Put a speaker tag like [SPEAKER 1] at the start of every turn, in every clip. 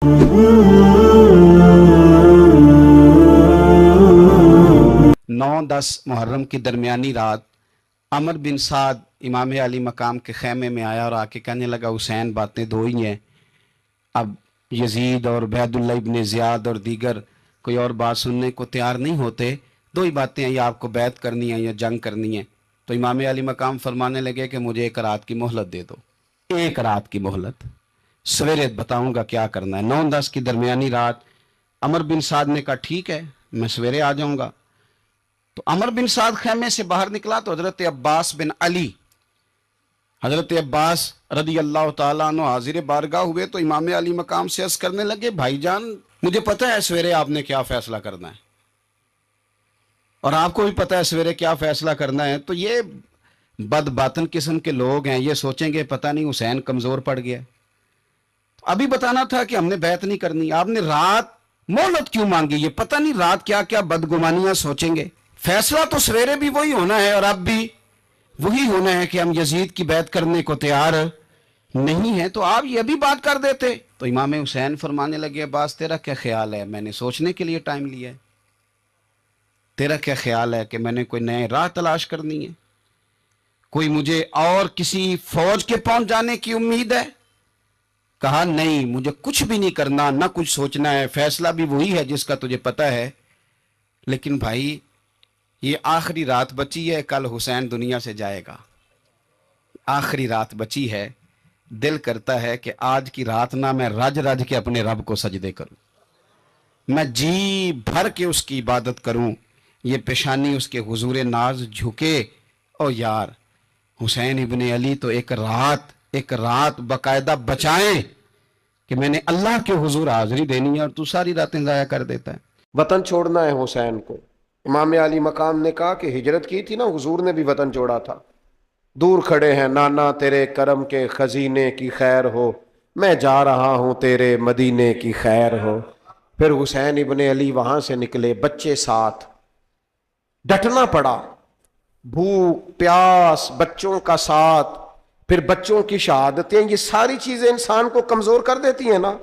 [SPEAKER 1] 9-10 محرم کی درمیانی رات عمر بن سعد امام علی مقام کے خیمے میں آیا اور آ کے کہنے لگا حسین باتیں دو ہی ہیں، اب یزید اور عبید اللہ ابن زیاد اور دیگر کوئی اور بات سننے کو تیار نہیں ہوتے، دو ہی باتیں ہیں، یا آپ کو بیعت کرنی ہے یا جنگ کرنی ہے۔ تو امام علی مقام فرمانے لگے کہ مجھے 1 رات کی مہلت دے دو، 1 رات کی مہلت، سویرے بتاؤں گا کیا کرنا ہے۔ 9-10 کی درمیانی رات عمر بن سعد نے کہا ٹھیک ہے میں سویرے آ جاؤں گا۔ تو عمر بن سعد خیمے سے باہر نکلا تو حضرت عباس بن علی، حضرت عباس رضی اللہ تعالیٰ عنہ حاضر بارگاہ ہوئے تو امام علی مقام سے عرض کرنے لگے بھائی جان مجھے پتہ ہے سویرے آپ نے کیا فیصلہ کرنا ہے، اور آپ کو بھی پتہ ہے سویرے کیا فیصلہ کرنا ہے، تو یہ بد باطن قسم کے لوگ ہیں، یہ سوچیں گے پتہ نہیں حسین کمزور پڑ گیا، ابھی بتانا تھا کہ ہم نے بیعت نہیں کرنی، آپ نے رات مہلت کیوں مانگی، یہ پتہ نہیں رات کیا کیا بدگمانیاں سوچیں گے۔ فیصلہ تو سویرے بھی وہی ہونا ہے اور اب بھی وہی ہونا ہے کہ ہم یزید کی بیعت کرنے کو تیار نہیں ہیں، تو آپ یہ بھی بات کر دیتے۔ تو امام حسین فرمانے لگے عباس تیرا کیا خیال ہے، میں نے سوچنے کے لیے ٹائم لیا ہے، تیرا کیا خیال ہے کہ میں نے کوئی نئے راہ تلاش کرنی ہے، کوئی مجھے اور کسی فوج کے پہنچ جانے کی امید ہے؟ کہا نہیں مجھے کچھ بھی نہیں کرنا، نہ کچھ سوچنا ہے، فیصلہ بھی وہی ہے جس کا تجھے پتہ ہے، لیکن بھائی یہ آخری رات بچی ہے، کل حسین دنیا سے جائے گا، آخری رات بچی ہے، دل کرتا ہے کہ آج کی رات نہ میں رج رج کے اپنے رب کو سجدے کروں، میں جی بھر کے اس کی عبادت کروں، یہ پیشانی اس کے حضور ناز جھکے۔ او یار حسین ابن علی تو ایک رات باقاعدہ بچائیں کہ میں نے اللہ کے حضور حاضری دینی ہے اور تو ساری راتیں ضائع کر دیتا ہے۔
[SPEAKER 2] وطن چھوڑنا ہے حسین کو۔ امام علی مقام نے کہا کہ ہجرت کی تھی نا، حضور نے بھی وطن چھوڑا تھا۔ دور کھڑے ہیں نانا تیرے کرم کے خزینے کی خیر ہو، میں جا رہا ہوں تیرے مدینے کی خیر ہو۔ پھر حسین ابن علی وہاں سے نکلے، بچے ساتھ، ڈٹنا پڑا، بھوک پیاس، بچوں کا ساتھ، پھر بچوں کی شہادتیں، یہ ساری چیزیں انسان کو کمزور کر دیتی ہیں نا،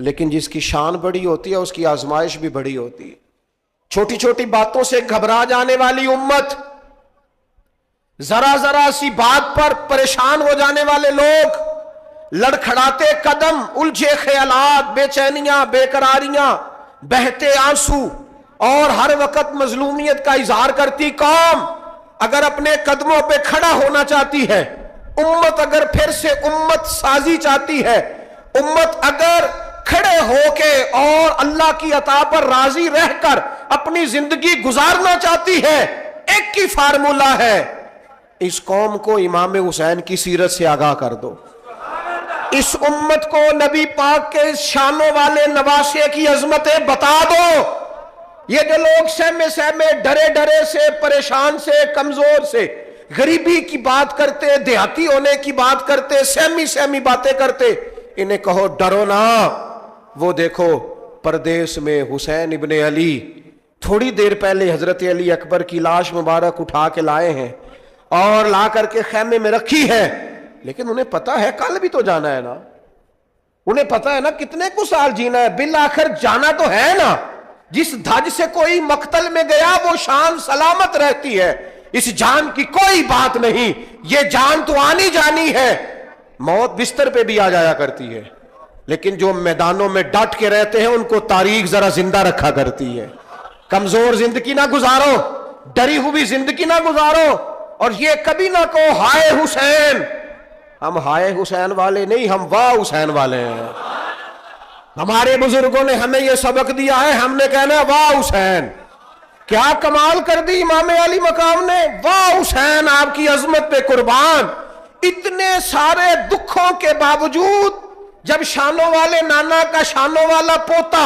[SPEAKER 2] لیکن جس کی شان بڑی ہوتی ہے اس کی آزمائش بھی بڑی ہوتی ہے۔ چھوٹی چھوٹی باتوں سے گھبرا جانے والی امت، ذرا ذرا سی بات پر پریشان ہو جانے والے لوگ، لڑکھڑاتے قدم، الجھے خیالات، بے چینیاں، بے قراریاں، بہتے آنسو اور ہر وقت مظلومیت کا اظہار کرتی قوم اگر اپنے قدموں پہ کھڑا ہونا چاہتی ہے، امت اگر پھر سے امت سازی چاہتی ہے، امت اگر کھڑے ہو کے اور اللہ کی عطا پر راضی رہ کر اپنی زندگی گزارنا چاہتی ہے، ایک ہی فارمولہ ہے، اس قوم کو امام حسین کی سیرت سے آگاہ کر دو، اس امت کو نبی پاک کے شانوں والے نواسے کی عظمتیں بتا دو۔ یہ جو لوگ سہمے سہمے ڈرے ڈرے سے، پریشان سے، کمزور سے، غریبی کی بات کرتے، دیہاتی ہونے کی بات کرتے، سہمی سہمی باتیں کرتے، انہیں کہو ڈرو نا، وہ دیکھو پردیس میں حسین ابن علی تھوڑی دیر پہلے حضرت علی اکبر کی لاش مبارک اٹھا کے لائے ہیں اور لا کر کے خیمے میں رکھی ہے، لیکن انہیں پتا ہے کل بھی تو جانا ہے نا، انہیں پتا ہے نا کتنے کو سال جینا ہے، بالآخر جانا تو ہے نا۔ جس دھج سے کوئی مقتل میں گیا وہ شان سلامت رہتی ہے، اس جان کی کوئی بات نہیں، یہ جان تو آنی جانی ہے، موت بستر پہ بھی آ جایا کرتی ہے، لیکن جو میدانوں میں ڈٹ کے رہتے ہیں ان کو تاریخ ذرا زندہ رکھا کرتی ہے۔ کمزور زندگی نہ گزارو، ڈری ہوئی زندگی نہ گزارو، اور یہ کبھی نہ کہو ہائے حسین، ہم ہائے حسین والے نہیں، ہم واہ حسین والے ہیں۔ ہمارے بزرگوں نے ہمیں یہ سبق دیا ہے، ہم نے کہنا ہے واہ حسین۔ کیا کمال کر دی امام علی مقام نے، واہ حسین آپ کی عظمت پہ قربان۔ اتنے سارے دکھوں کے باوجود جب شانوں والے نانا کا شانوں والا پوتا،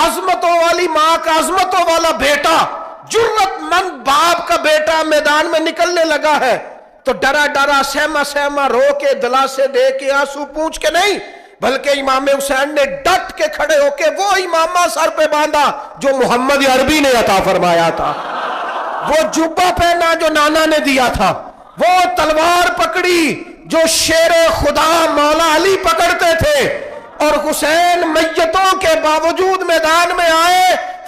[SPEAKER 2] عظمتوں والی ماں کا عظمتوں والا بیٹا، جرت مند باپ کا بیٹا میدان میں نکلنے لگا ہے تو ڈرا ڈرا سہما سہما رو کے دلاسے دے کے آنسو پونچھ کے نہیں، بلکہ امام حسین نے ڈٹ کے کھڑے ہو کے وہ امامہ سر پہ باندھا جو محمد عربی نے عطا فرمایا تھا، وہ جبہ پہنا جو نانا نے دیا تھا، وہ تلوار پکڑی جو شیر خدا مولا علی پکڑتے تھے، اور حسین میت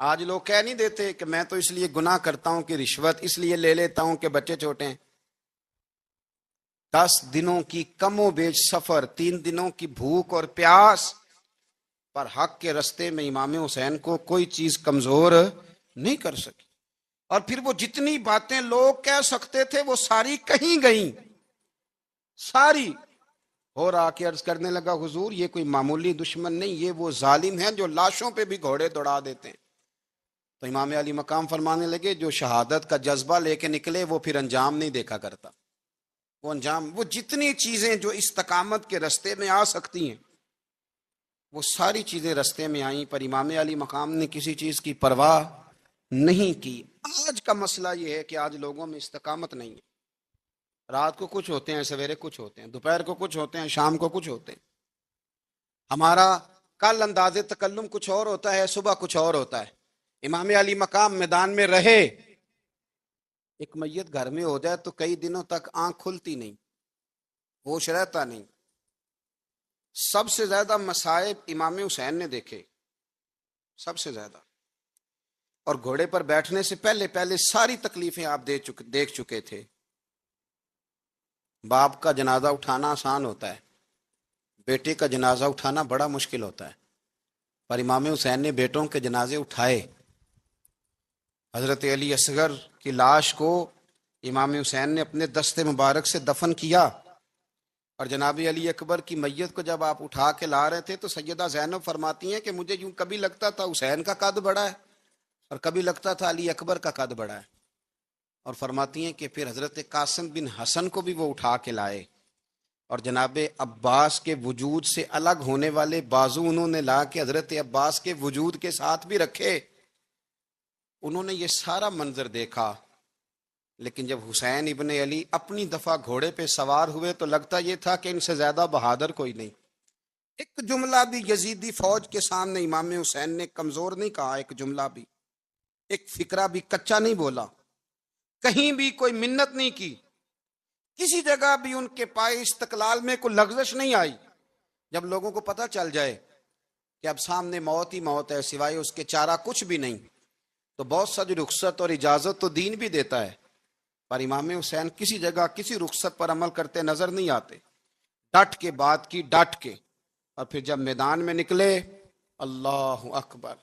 [SPEAKER 1] آج لوگ کہہ نہیں دیتے کہ میں تو اس لیے گناہ کرتا ہوں کہ رشوت اس لیے لے لیتا ہوں کہ بچے چھوٹے ہیں. 10 دنوں کی کم و بیش سفر، 3 دنوں کی بھوک اور پیاس، پر حق کے رستے میں امام حسین کو کوئی چیز کمزور نہیں کر سکی. اور پھر وہ جتنی باتیں لوگ کہہ سکتے تھے وہ ساری کہیں گئیں، ساری. اور آ کے عرض کرنے لگا حضور یہ کوئی معمولی دشمن نہیں، یہ وہ ظالم ہیں جو لاشوں پہ بھی گھوڑے دوڑا دیتے ہیں. تو امام علی مقام فرمانے لگے جو شہادت کا جذبہ لے کے نکلے وہ پھر انجام نہیں دیکھا کرتا. وہ انجام، وہ جتنی چیزیں جو استقامت کے رستے میں آ سکتی ہیں وہ ساری چیزیں رستے میں آئیں، پر امام علی مقام نے کسی چیز کی پرواہ نہیں کی. آج کا مسئلہ یہ ہے کہ آج لوگوں میں استقامت نہیں ہے. رات کو کچھ ہوتے ہیں، سویرے کچھ ہوتے ہیں، دوپہر کو کچھ ہوتے ہیں، شام کو کچھ ہوتے ہیں. ہمارا کل انداز تکلم کچھ اور ہوتا ہے، صبح کچھ اور ہوتا ہے. امام علی مقام میدان میں رہے. ایک میت گھر میں ہو جائے تو کئی دنوں تک آنکھ کھلتی نہیں، ہوش رہتا نہیں. سب سے زیادہ مصائب امام حسین نے دیکھے، سب سے زیادہ. اور گھوڑے پر بیٹھنے سے پہلے پہلے ساری تکلیفیں آپ دیکھ چکے تھے. باپ کا جنازہ اٹھانا آسان ہوتا ہے، بیٹے کا جنازہ اٹھانا بڑا مشکل ہوتا ہے. پر امام حسین نے بیٹوں کے جنازے اٹھائے. حضرت علی اصغر کی لاش کو امام حسین نے اپنے دست مبارک سے دفن کیا. اور جناب علی اکبر کی میت کو جب آپ اٹھا کے لا رہے تھے تو سیدہ زینب فرماتی ہیں کہ مجھے یوں کبھی لگتا تھا حسین کا قد بڑا ہے اور کبھی لگتا تھا علی اکبر کا قد بڑا ہے. اور فرماتی ہیں کہ پھر حضرت قاسم بن حسن کو بھی وہ اٹھا کے لائے اور جناب عباس کے وجود سے الگ ہونے والے بازو انہوں نے لا کے حضرت عباس کے وجود کے ساتھ بھی رکھے. انہوں نے یہ سارا منظر دیکھا. لیکن جب حسین ابن علی اپنی دفعہ گھوڑے پہ سوار ہوئے تو لگتا یہ تھا کہ ان سے زیادہ بہادر کوئی نہیں. ایک جملہ بھی یزیدی فوج کے سامنے امام حسین نے کمزور نہیں کہا، ایک جملہ بھی، ایک فکرہ بھی کچا نہیں بولا، کہیں بھی کوئی منت نہیں کی، کسی جگہ بھی ان کے پائے استقلال میں کوئی لغزش نہیں آئی. جب لوگوں کو پتہ چل جائے کہ اب سامنے موت ہی موت ہے، سوائے اس کے چارہ کچھ بھی نہیں، تو بہت سا جو رخصت اور اجازت تو دین بھی دیتا ہے، پر امام حسین کسی جگہ کسی رخصت پر عمل کرتے نظر نہیں آتے. ڈٹ کے بات کی، ڈٹ کے. اور پھر جب میدان میں نکلے، اللہ اکبر.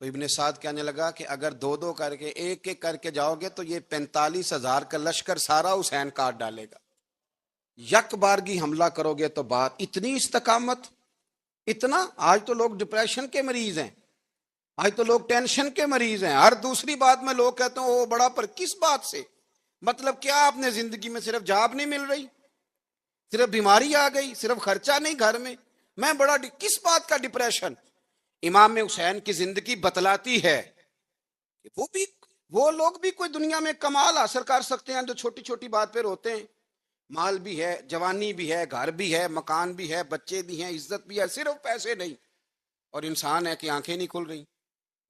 [SPEAKER 1] تو ابن سعد کہنے لگا کہ اگر 2 کر کے ایک ایک کر کے جاؤ گے تو یہ 45,000 کا لشکر سارا حسین کاٹ ڈالے گا. یک بارگی حملہ کرو گے تو بات. اتنی استقامت، اتنا. آج تو لوگ ڈپریشن کے مریض ہیں، آج تو لوگ ٹینشن کے مریض ہیں. ہر دوسری بات میں لوگ کہتے ہیں وہ بڑا، پر کس بات سے؟ مطلب کیا آپ نے زندگی میں صرف جاب نہیں مل رہی، صرف بیماری آ گئی، صرف خرچہ نہیں گھر میں بڑا کس بات کا ڈپریشن؟ امام حسین کی زندگی بتلاتی ہے کہ وہ لوگ بھی کوئی دنیا میں کمال حاصل کر سکتے ہیں جو چھوٹی چھوٹی بات پہ روتے ہیں. مال بھی ہے، جوانی بھی ہے، گھر بھی ہے، مکان بھی ہے، بچے بھی ہیں، عزت بھی ہے، صرف پیسے نہیں. اور انسان ہے کہ آنکھیں نہیں کھل رہی،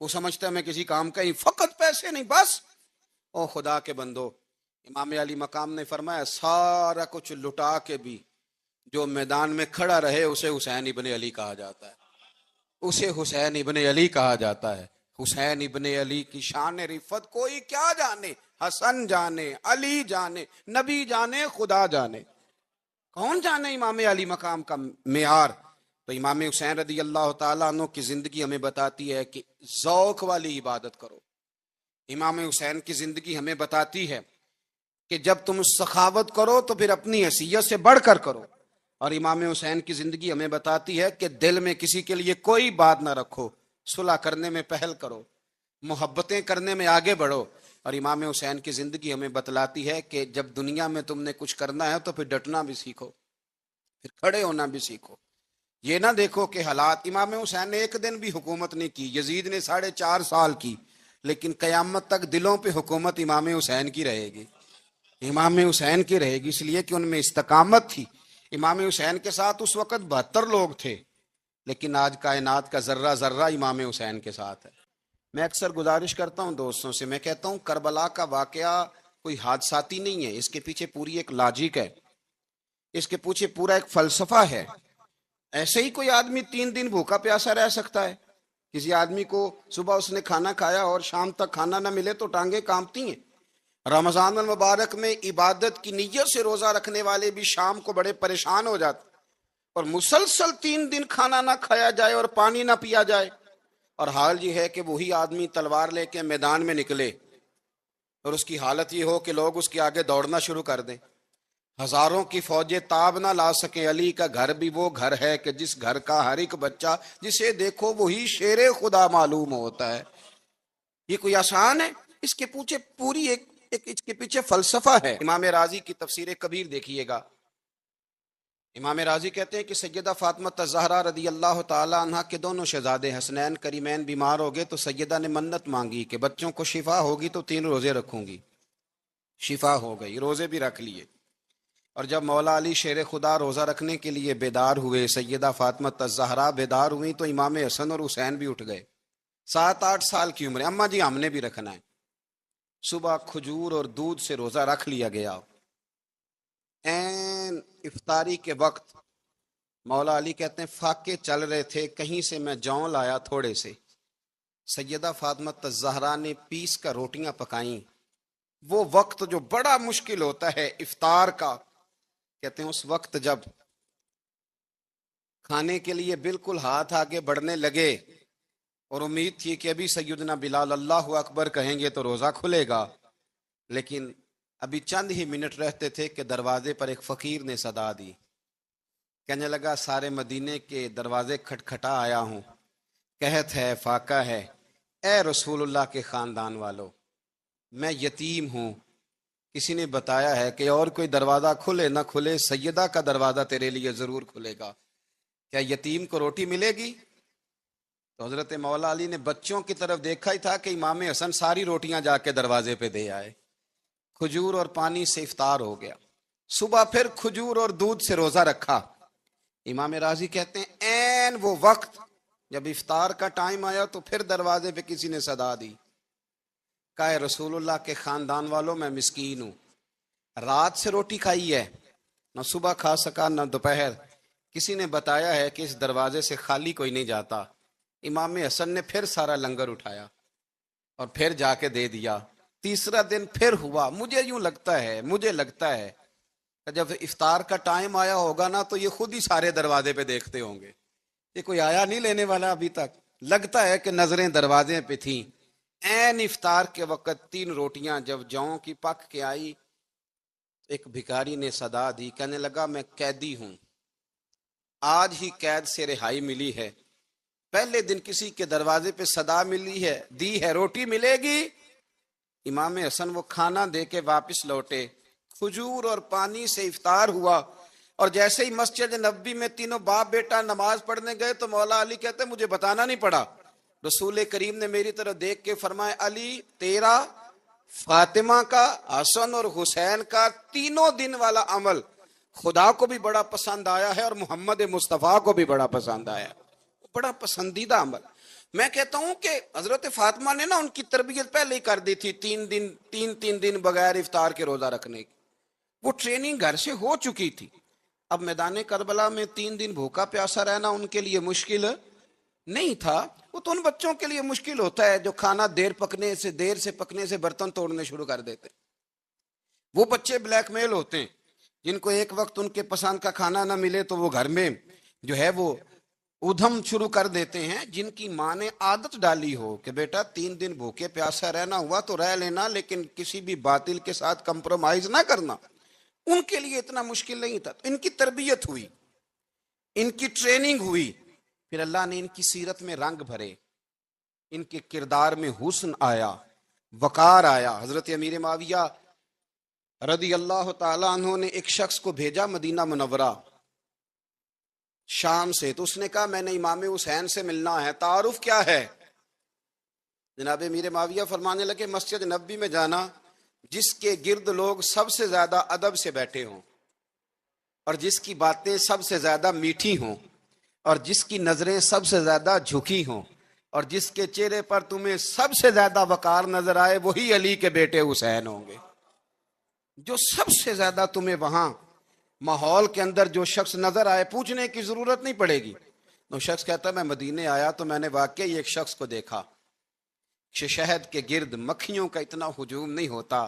[SPEAKER 1] وہ سمجھتا ہے میں کسی کام کا ہی، فقط پیسے نہیں بس. او خدا کے بندو، امام علی مقام نے فرمایا سارا کچھ لٹا کے بھی جو میدان میں کھڑا رہے اسے حسین ابن علی کہا جاتا ہے، اسے حسین ابن علی کہا جاتا ہے. حسین ابن علی کی شان رفت کوئی کیا جانے، حسن جانے، علی جانے، نبی جانے، خدا جانے، کون جانے امام علی مقام کا معیار. تو امام حسین رضی اللہ تعالیٰ عنہ کی زندگی ہمیں بتاتی ہے کہ ذوق والی عبادت کرو. امام حسین کی زندگی ہمیں بتاتی ہے کہ جب تم سخاوت کرو تو پھر اپنی حیثیت سے بڑھ کر کرو. اور امام حسین کی زندگی ہمیں بتاتی ہے کہ دل میں کسی کے لیے کوئی بات نہ رکھو، صلح کرنے میں پہل کرو، محبتیں کرنے میں آگے بڑھو. اور امام حسین کی زندگی ہمیں بتلاتی ہے کہ جب دنیا میں تم نے کچھ کرنا ہے تو پھر ڈٹنا بھی سیکھو، پھر کھڑے ہونا بھی سیکھو. یہ نہ دیکھو کہ حالات. امام حسین نے ایک دن بھی حکومت نہیں کی، یزید نے 4.5 سال کی، لیکن قیامت تک دلوں پہ حکومت امام حسین کی رہے گی، امام حسین کی رہے گی، اس لیے کہ ان میں استقامت تھی. امام حسین کے ساتھ اس وقت 72 لوگ تھے، لیکن آج کائنات کا ذرہ ذرہ امام حسین کے ساتھ ہے. میں اکثر گزارش کرتا ہوں دوستوں سے، میں کہتا ہوں کربلا کا واقعہ کوئی حادثاتی نہیں ہے، اس کے پیچھے پوری ایک لاجک ہے، اس کے پیچھے پورا ایک فلسفہ ہے. ایسے ہی کوئی آدمی 3 دن بھوکا پیاسا رہ سکتا ہے؟ کسی آدمی کو صبح اس نے کھانا کھایا اور شام تک کھانا نہ ملے تو ٹانگیں کانپتی ہیں۔ رمضان المبارک میں عبادت کی نیت سے روزہ رکھنے والے بھی شام کو بڑے پریشان ہو جاتے، اور مسلسل 3 دن کھانا نہ کھایا جائے اور پانی نہ پیا جائے، اور حال یہ ہے کہ وہی آدمی تلوار لے کے میدان میں نکلے اور اس کی حالت یہ ہو کہ لوگ اس کے آگے دوڑنا شروع کر دیں، ہزاروں کی فوجیں تاب نہ لا سکیں۔ علی کا گھر بھی وہ گھر ہے کہ جس گھر کا ہر ایک بچہ جسے دیکھو وہی شیر خدا معلوم ہوتا ہے۔ یہ کوئی آسان ہے؟ اس کے پیچھے پوری ایک اس کے پیچھے فلسفہ ہے۔ امام راضی کی تفسیر کبیر دیکھیے گا، امام راضی کہتے ہیں کہ سیدہ فاطمہ الزہرا رضی اللہ تعالی عنہ کے دونوں شہزادے حسنین کریمین بیمار ہو گئے تو سیدہ نے منت مانگی کہ بچوں کو شفا ہوگی تو 3 روزے رکھوں گی۔ شفا ہو گئی، روزے بھی رکھ لیے، اور جب مولا علی شیر خدا روزہ رکھنے کے لیے بیدار ہوئے، سیدہ فاطمہ الزہرا بیدار ہوئی تو امام حسن اور حسین بھی اٹھ گئے، 7-8 سال کی عمر، اماں جی ہم نے بھی رکھنا ہے۔ صبح کھجور اور دودھ سے روزہ رکھ لیا گیا۔ این افطاری کے وقت مولا علی کہتے ہیں فاقے چل رہے تھے، کہیں سے میں جوں لایا تھوڑے سے، سیدہ فاطمہ الزہرا نے پیس کر روٹیاں پکائیں۔ وہ وقت جو بڑا مشکل ہوتا ہے افطار کا، کہتے ہیں اس وقت جب کھانے کے لیے بالکل ہاتھ آگے بڑھنے لگے اور امید تھی کہ ابھی سیدنا بلال اللہ اکبر کہیں گے تو روزہ کھلے گا، لیکن ابھی چند ہی منٹ رہتے تھے کہ دروازے پر ایک فقیر نے صدا دی، کہنے لگا سارے مدینے کے دروازے کھٹکھٹا آیا ہوں، قحط ہے، فاقہ ہے، اے رسول اللہ کے خاندان والو، میں یتیم ہوں، کسی نے بتایا ہے کہ اور کوئی دروازہ کھلے نہ کھلے سیدہ کا دروازہ تیرے لیے ضرور کھلے گا، کیا یتیم کو روٹی ملے گی؟ تو حضرت مولا علی نے بچوں کی طرف دیکھا ہی تھا کہ امام حسن ساری روٹیاں جا کے دروازے پہ دے آئے، کھجور اور پانی سے افطار ہو گیا۔ صبح پھر کھجور اور دودھ سے روزہ رکھا۔ امام راضی کہتے ہیں این وہ وقت جب افطار کا ٹائم آیا تو پھر دروازے پہ کسی نے صدا دی، کہا رسول اللہ کے خاندان والوں میں مسکین ہوں، رات سے روٹی کھائی ہے، نہ صبح کھا سکا نہ دوپہر، کسی نے بتایا ہے کہ اس دروازے سے خالی کوئی نہیں جاتا۔ امام حسن نے پھر سارا لنگر اٹھایا اور پھر جا کے دے دیا۔ تیسرا دن پھر ہوا، مجھے لگتا ہے کہ جب افطار کا ٹائم آیا ہوگا نا تو یہ خود ہی سارے دروازے پہ دیکھتے ہوں گے، یہ کوئی آیا نہیں لینے والا ابھی تک، لگتا ہے کہ نظریں دروازے پہ تھیں۔ این افطار کے وقت 3 روٹیاں جب جوں کی پک کے آئی، ایک بھکاری نے صدا دی، کہنے لگا میں قیدی ہوں، آج ہی قید سے رہائی ملی ہے، پہلے دن کسی کے دروازے پہ صدا ملی ہے، دی ہے روٹی ملے گی۔ امام حسن وہ کھانا دے کے واپس لوٹے، کھجور اور پانی سے افطار ہوا، اور جیسے ہی مسجد نبوی میں تینوں باپ بیٹا نماز پڑھنے گئے تو مولا علی کہتے مجھے بتانا نہیں پڑا، رسول کریم نے میری طرف دیکھ کے فرمایا علی تیرا، فاطمہ کا، حسن اور حسین کا 3 دن والا عمل خدا کو بھی بڑا پسند آیا ہے اور محمد مصطفیٰ کو بھی بڑا پسند آیا، بڑا پسندیدہ عمل۔ میں کہتا ہوں کہ حضرت فاطمہ نے نا ان کی تربیت پہلے ہی کر دی تھی، 3 دن بغیر افطار کے روزہ رکھنے کی، وہ ٹریننگ گھر سے ہو چکی تھی۔ اب میدان کربلا میں 3 دن بھوکا پیاسا رہنا ان کے لیے مشکل نہیں تھا، وہ تو ان بچوں کے لیے مشکل ہوتا ہے جو کھانا دیر سے پکنے سے برتن توڑنے شروع کر دیتے، وہ بچے بلیک میل ہوتے ہیں جن کو ایک وقت ان کے پسند کا کھانا نہ ملے تو وہ گھر میں جو ہے وہ ادھم شروع کر دیتے ہیں، جن کی ماں نے عادت ڈالی ہو کہ بیٹا 3 دن بھوکے پیاسا رہنا ہوا تو رہ لینا، لیکن کسی بھی باطل کے ساتھ کمپرومائز نہ کرنا، ان کے لیے اتنا مشکل نہیں تھا۔ ان کی تربیت ہوئی، ان کی ٹریننگ ہوئی، پھر اللہ نے ان کی سیرت میں رنگ بھرے، ان کے کردار میں حسن آیا، وقار آیا۔ حضرت امیر معاویہ رضی اللہ تعالیٰ عنہ نے ایک شخص کو بھیجا مدینہ منورہ شام سے، تو اس نے کہا میں نے امام حسین سے ملنا ہے، تعارف کیا ہے؟ جناب امیر معاویہ فرمانے لگے مسجد نبوی میں جانا جس کے گرد لوگ سب سے زیادہ ادب سے بیٹھے ہوں اور جس کی باتیں سب سے زیادہ میٹھی ہوں اور جس کی نظریں سب سے زیادہ جھکی ہوں اور جس کے چہرے پر تمہیں سب سے زیادہ وقار نظر آئے وہی علی کے بیٹے حسین ہوں گے۔ جو سب سے زیادہ تمہیں وہاں ماحول کے اندر جو شخص نظر آئے، پوچھنے کی ضرورت نہیں پڑے گی، وہ شخص کہتا ہے میں مدینے آیا تو میں نے واقعی ایک شخص کو دیکھا، شہد کے گرد مکھیوں کا اتنا ہجوم نہیں ہوتا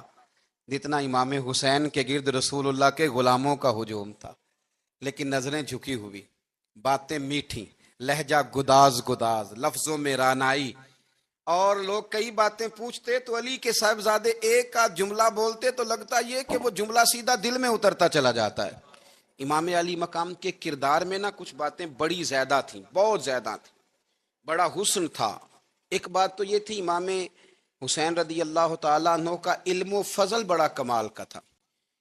[SPEAKER 1] جتنا امام حسین کے گرد رسول اللہ کے غلاموں کا ہجوم تھا، لیکن نظریں جھکی ہوئی، باتیں میٹھی، لہجہ گداز گداز، لفظوں میں رانائی، اور لوگ کئی باتیں پوچھتے تو علی کے صاحبزادے ایک آدھ جملہ بولتے تو لگتا یہ کہ وہ جملہ سیدھا دل میں اترتا چلا جاتا ہے۔ امام علی مقام کے کردار میں نا کچھ باتیں بڑی زیادہ تھیں، بہت زیادہ تھیں، بڑا حسن تھا۔ ایک بات تو یہ تھی، امام حسین رضی اللہ تعالیٰ عنہ کا علم و فضل بڑا کمال کا تھا۔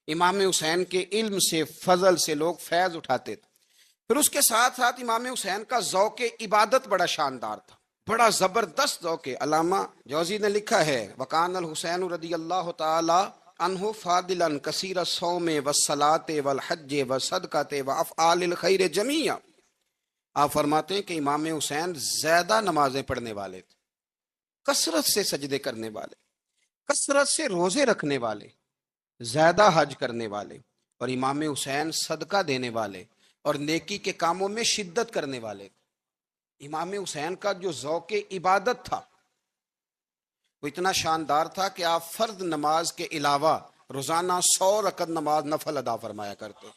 [SPEAKER 1] امام حسین کے علم سے، فضل سے لوگ فیض اٹھاتے تھے۔ پھر اس کے ساتھ ساتھ امام حسین کا ذوق عبادت بڑا شاندار تھا، بڑا زبردست ذوق۔ علامہ جوزی نے لکھا ہے وکان الحسین رضی اللہ تعالی عنہ فاضلا کثیر الصوم والصلاۃ والحج والصدقۃ وافعال الخیر جمیعا۔ آپ فرماتے ہیں کہ امام حسین زیادہ نمازیں پڑھنے والے تھے، کثرت سے سجدے کرنے والے، کثرت سے روزے رکھنے والے، زیادہ حج کرنے والے، اور امام حسین صدقہ دینے والے اور نیکی کے کاموں میں شدت کرنے والے تھے۔ امام حسین کا جو ذوق عبادت تھا وہ اتنا شاندار تھا کہ آپ فرض نماز کے علاوہ روزانہ 100 رکعت نماز نفل ادا فرمایا کرتے،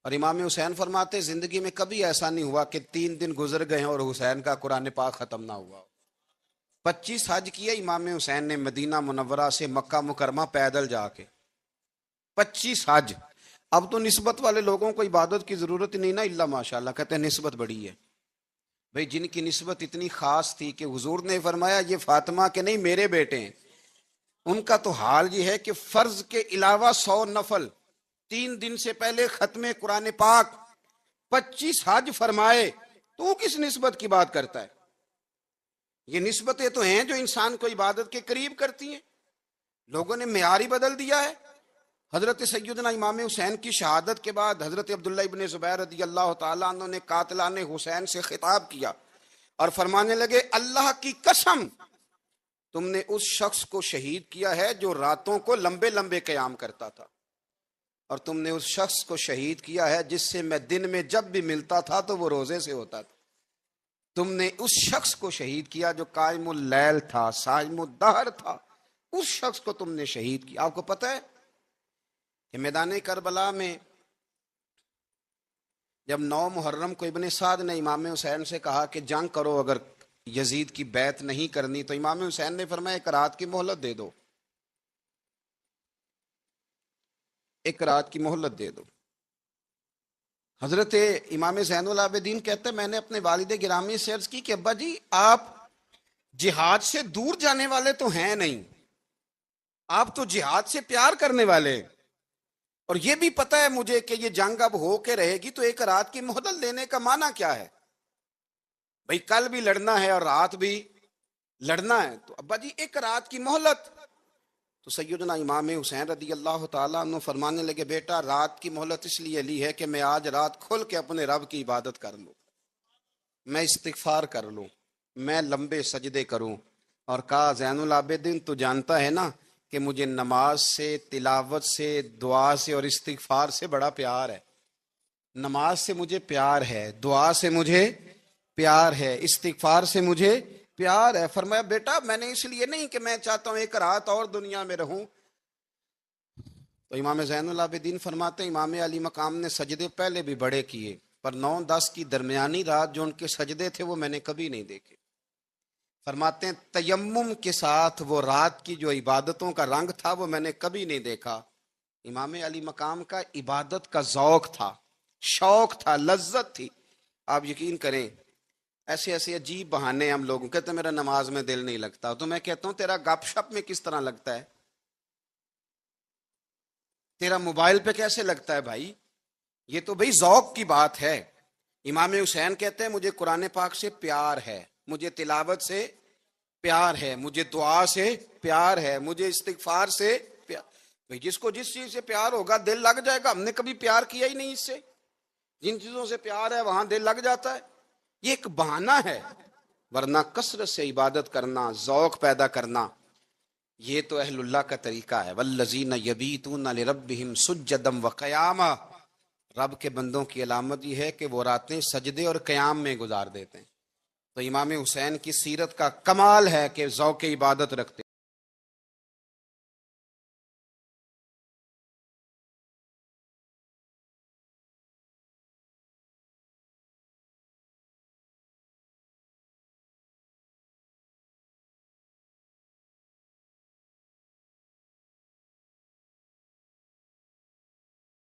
[SPEAKER 1] اور امام حسین فرماتے زندگی میں کبھی ایسا نہیں ہوا کہ 3 دن گزر گئے اور حسین کا قرآن پاک ختم نہ ہوا۔ 25 حج کیا امام حسین نے مدینہ منورہ سے مکہ مکرمہ پیدل جا کے، 25 حج۔ اب تو نسبت والے لوگوں کو عبادت کی ضرورت نہیں نا، اللہ ماشاءاللہ کہتے ہیں نسبت بڑی ہے۔ بھئی جن کی نسبت اتنی خاص تھی کہ حضور نے فرمایا یہ فاطمہ کے نہیں میرے بیٹے ہیں، ان کا تو حال یہ ہے کہ فرض کے علاوہ 100 نفل، 3 دن سے پہلے ختم قرآن پاک، 25 حج فرمائے، تو کس نسبت کی بات کرتا ہے؟ یہ نسبتیں تو ہیں جو انسان کو عبادت کے قریب کرتی ہیں۔ لوگوں نے معیار ہی بدل دیا ہے۔ حضرت سیدنا امام حسین کی شہادت کے بعد حضرت عبداللہ ابن زبیر رضی اللہ تعالیٰ عنہ نے قاتلان حسین سے خطاب کیا اور فرمانے لگے اللہ کی قسم تم نے اس شخص کو شہید کیا ہے جو راتوں کو لمبے لمبے قیام کرتا تھا، اور تم نے اس شخص کو شہید کیا ہے جس سے میں دن میں جب بھی ملتا تھا تو وہ روزے سے ہوتا تھا۔ تم نے اس شخص کو شہید کیا جو قائم اللیل تھا، صائم الدہر تھا، اس شخص کو تم نے شہید کیا۔ آپ کو پتہ ہے کہ میدان کربلا میں جب 9 محرم کو ابن سعد نے امام حسین سے کہا کہ جنگ کرو اگر یزید کی بیعت نہیں کرنی، تو امام حسین نے فرمایا 1 رات کی مہلت دے دو، 1 رات کی مہلت دے دو۔ حضرت امام زین العابدین کہتے ہیں میں نے اپنے والد گرامی سے عرض کی کہ ابا جی آپ جہاد سے دور جانے والے تو ہیں نہیں، آپ تو جہاد سے پیار کرنے والے، اور یہ بھی پتہ ہے مجھے کہ یہ جنگ اب ہو کے رہے گی، تو 1 رات کی مہلت لینے کا معنی کیا ہے؟ بھئی کل بھی لڑنا ہے اور رات بھی لڑنا ہے، تو ابا جی 1 رات کی مہلت۔ تو سیدنا امام حسین رضی اللہ تعالیٰ عنہ فرمانے لگے بیٹا رات کی مہلت اس لیے لی ہے کہ میں آج رات کھل کے اپنے رب کی عبادت کر لوں، میں استغفار کر لوں، میں لمبے سجدے کروں۔ اور کہا زین العابدین تو جانتا ہے نا کہ مجھے نماز سے، تلاوت سے، دعا سے اور استغفار سے بڑا پیار ہے۔ نماز سے مجھے پیار ہے، دعا سے مجھے پیار ہے، استغفار سے مجھے پیار ہے۔ فرمایا بیٹا میں نے اس لیے نہیں کہ میں چاہتا ہوں 1 رات اور دنیا میں رہوں۔ تو امام زین العابدین فرماتے ہیں امام علی مقام نے سجدے پہلے بھی بڑے کیے، پر 9-10 کی درمیانی رات جو ان کے سجدے تھے وہ میں نے کبھی نہیں دیکھے۔ فرماتے ہیں تیمم کے ساتھ وہ رات کی جو عبادتوں کا رنگ تھا وہ میں نے کبھی نہیں دیکھا۔ امام علی مقام کا عبادت کا ذوق تھا، شوق تھا، لذت تھی۔ آپ یقین کریں ایسے ایسے عجیب بہانے ہم لوگوں کہتے ہیں میرا نماز میں دل نہیں لگتا، تو میں کہتا ہوں تیرا گپ شپ میں کس طرح لگتا ہے، تیرا موبائل پہ کیسے لگتا ہے بھائی؟ یہ تو بھائی ذوق کی بات ہے۔ امام حسین کہتے ہیں مجھے قرآن پاک سے پیار ہے، مجھے تلاوت سے پیار ہے، مجھے دعا سے پیار ہے، مجھے استغفار سے پیار۔ بھائی جس کو جس چیز سے پیار ہوگا دل لگ جائے گا۔ ہم نے کبھی پیار کیا ہی نہیں اس سے، جن چیزوں سے پیار ہے وہاں دل لگ جاتا ہے۔ یہ ایک بہانہ ہے، ورنہ کثرت سے عبادت کرنا، ذوق پیدا کرنا، یہ تو اہل اللہ کا طریقہ ہے۔ والذین یبیتون لربہم سجدا وقیاما، رب کے بندوں کی علامت یہ ہے کہ وہ راتیں سجدے اور قیام میں گزار دیتے ہیں. تو امام حسین کی سیرت کا کمال ہے کہ ذوق عبادت رکھتے